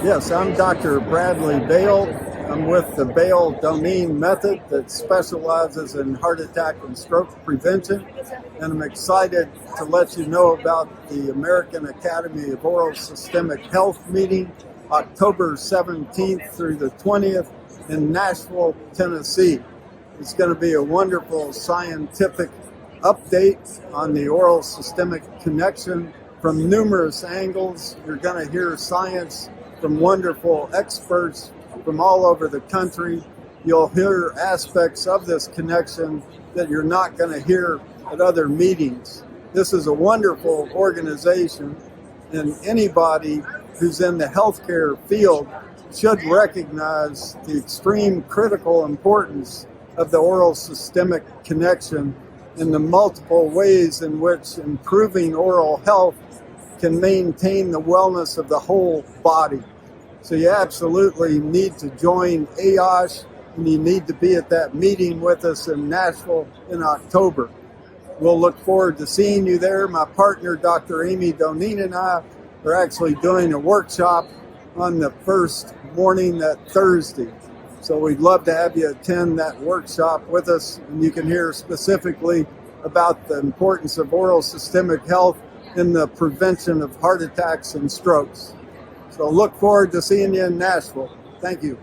Yes, I'm Dr. Bradley Bale. I'm with the Bale domain method that specializes in heart attack and stroke prevention. And I'm excited to let you know about the American Academy of Oral Systemic Health meeting, October 17th through the 20th in Nashville, Tennessee. It's going to be a wonderful scientific update on the oral systemic connection from numerous angles. You're going to hear science from wonderful experts from all over the country. You'll hear aspects of this connection that you're not going to hear at other meetings. This is a wonderful organization, and anybody who's in the healthcare field should recognize the extreme critical importance of the oral systemic connection and the multiple ways in which improving oral health can maintain the wellness of the whole body. So you absolutely need to join AOSH, and you need to be at that meeting with us in Nashville in October. We'll look forward to seeing you there. My partner, Dr. Amy Donine, and I are actually doing a workshop on the first morning that Thursday. So we'd love to have you attend that workshop with us, and you can hear specifically about the importance of oral systemic health in the prevention of heart attacks and strokes. So look forward to seeing you in Nashville. Thank you.